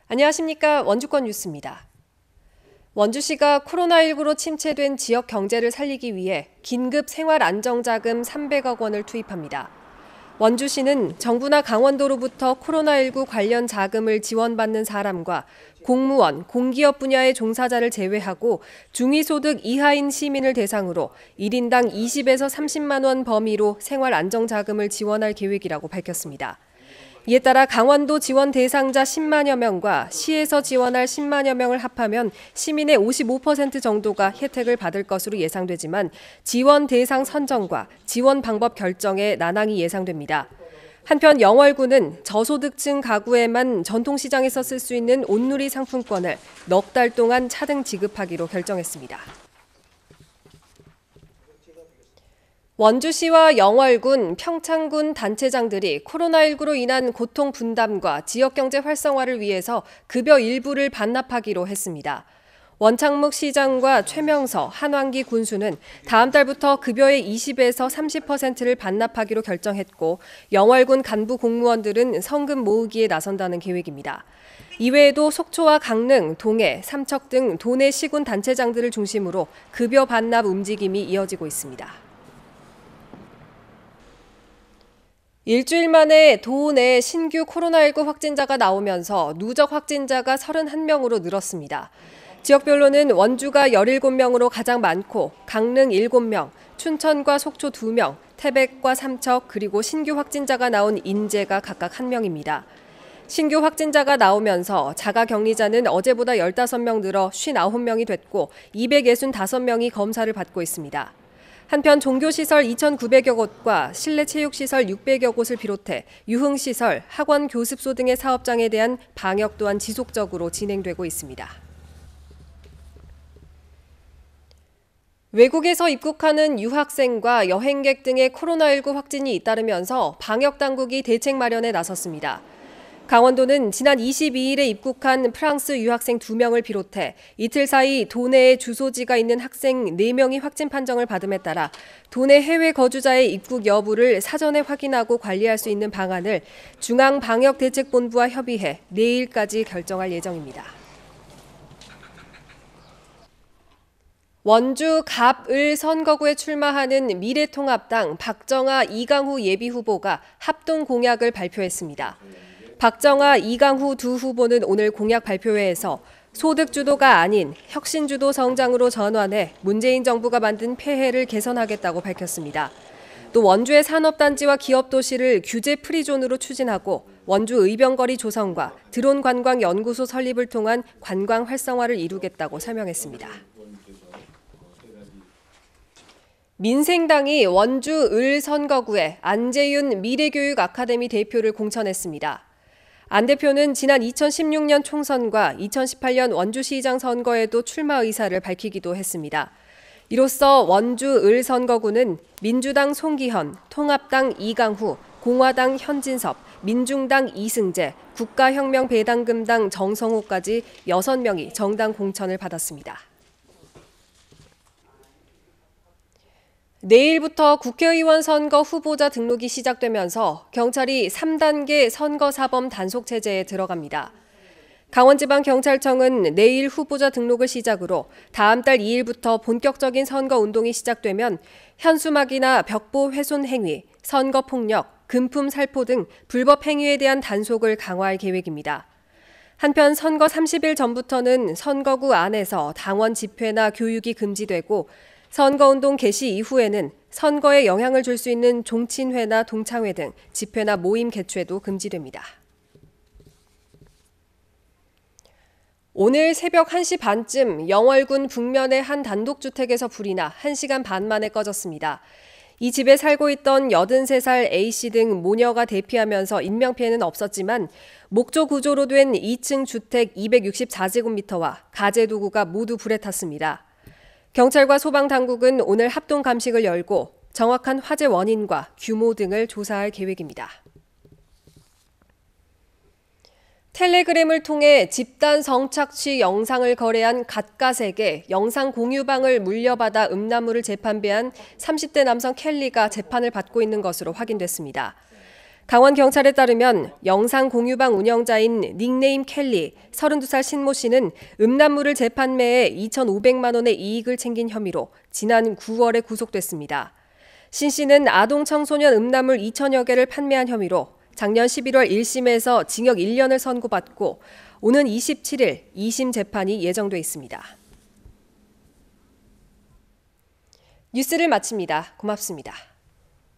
안녕하십니까. 원주권 뉴스입니다. 원주시가 코로나19로 침체된 지역 경제를 살리기 위해 긴급 생활안정자금 300억 원을 투입합니다. 원주시는 정부나 강원도로부터 코로나19 관련 자금을 지원받는 사람과 공무원, 공기업 분야의 종사자를 제외하고 중위소득 이하인 시민을 대상으로 1인당 20에서 30만 원 범위로 생활안정자금을 지원할 계획이라고 밝혔습니다. 이에 따라 강원도 지원 대상자 10만여 명과 시에서 지원할 10만여 명을 합하면 시민의 55% 정도가 혜택을 받을 것으로 예상되지만 지원 대상 선정과 지원 방법 결정에 난항이 예상됩니다. 한편 영월군은 저소득층 가구에만 전통시장에서 쓸 수 있는 온누리 상품권을 넉 달 동안 차등 지급하기로 결정했습니다. 원주시와 영월군, 평창군 단체장들이 코로나19로 인한 고통 분담과 지역경제 활성화를 위해서 급여 일부를 반납하기로 했습니다. 원창묵 시장과 최명서, 한왕기 군수는 다음 달부터 급여의 20에서 30%를 반납하기로 결정했고 영월군 간부 공무원들은 성금 모으기에 나선다는 계획입니다. 이외에도 속초와 강릉, 동해, 삼척 등 도내 시군 단체장들을 중심으로 급여 반납 움직임이 이어지고 있습니다. 일주일 만에 도내 신규 코로나19 확진자가 나오면서 누적 확진자가 31명으로 늘었습니다. 지역별로는 원주가 17명으로 가장 많고 강릉 7명, 춘천과 속초 2명, 태백과 삼척 그리고 신규 확진자가 나온 인제가 각각 1명입니다. 신규 확진자가 나오면서 자가격리자는 어제보다 15명 늘어 59명이 됐고 265명이 검사를 받고 있습니다. 한편 종교시설 2,900여 곳과 실내체육시설 600여 곳을 비롯해 유흥시설, 학원 교습소 등의 사업장에 대한 방역 또한 지속적으로 진행되고 있습니다. 외국에서 입국하는 유학생과 여행객 등의 코로나19 확진이 잇따르면서 방역당국이 대책 마련에 나섰습니다. 강원도는 지난 22일에 입국한 프랑스 유학생 2명을 비롯해 이틀 사이 도내에 주소지가 있는 학생 4명이 확진 판정을 받음에 따라 도내 해외 거주자의 입국 여부를 사전에 확인하고 관리할 수 있는 방안을 중앙방역대책본부와 협의해 내일까지 결정할 예정입니다. 원주 갑을 선거구에 출마하는 미래통합당 박정아 이강후 예비후보가 합동 공약을 발표했습니다. 박정아, 이강후 두 후보는 오늘 공약 발표회에서 소득주도가 아닌 혁신주도 성장으로 전환해 문재인 정부가 만든 폐해를 개선하겠다고 밝혔습니다. 또 원주의 산업단지와 기업도시를 규제 프리존으로 추진하고 원주 의병거리 조성과 드론 관광 연구소 설립을 통한 관광 활성화를 이루겠다고 설명했습니다. 민생당이 원주 을 선거구에 안재윤 미래교육 아카데미 대표를 공천했습니다. 안 대표는 지난 2016년 총선과 2018년 원주시장 선거에도 출마 의사를 밝히기도 했습니다. 이로써 원주 을 선거구는 민주당 송기현, 통합당 이강후, 공화당 현진섭, 민중당 이승재, 국가혁명배당금당 정성호까지 6명이 정당 공천을 받았습니다. 내일부터 국회의원 선거 후보자 등록이 시작되면서 경찰이 3단계 선거사범 단속체제에 들어갑니다. 강원지방경찰청은 내일 후보자 등록을 시작으로 다음 달 2일부터 본격적인 선거운동이 시작되면 현수막이나 벽보 훼손 행위, 선거폭력, 금품 살포 등 불법 행위에 대한 단속을 강화할 계획입니다. 한편 선거 30일 전부터는 선거구 안에서 당원 집회나 교육이 금지되고 선거운동 개시 이후에는 선거에 영향을 줄 수 있는 종친회나 동창회 등 집회나 모임 개최도 금지됩니다. 오늘 새벽 1시 반쯤 영월군 북면의 한 단독주택에서 불이 나 1시간 반 만에 꺼졌습니다. 이 집에 살고 있던 83살 A씨 등 모녀가 대피하면서 인명피해는 없었지만 목조 구조로 된 2층 주택 264제곱미터와 가재도구가 모두 불에 탔습니다. 경찰과 소방당국은 오늘 합동 감식을 열고 정확한 화재 원인과 규모 등을 조사할 계획입니다. 텔레그램을 통해 집단 성착취 영상을 거래한 갓갓에게 영상 공유방을 물려받아 음란물을 재판배한 30대 남성 켈리가 재판을 받고 있는 것으로 확인됐습니다. 강원경찰에 따르면 영상 공유방 운영자인 닉네임 켈리, 32살 신모 씨는 음란물을 재판매해 2,500만 원의 이익을 챙긴 혐의로 지난 9월에 구속됐습니다. 신 씨는 아동 청소년 음란물 2천여 개를 판매한 혐의로 작년 11월 1심에서 징역 1년을 선고받고 오는 27일 2심 재판이 예정돼 있습니다. 뉴스를 마칩니다. 고맙습니다.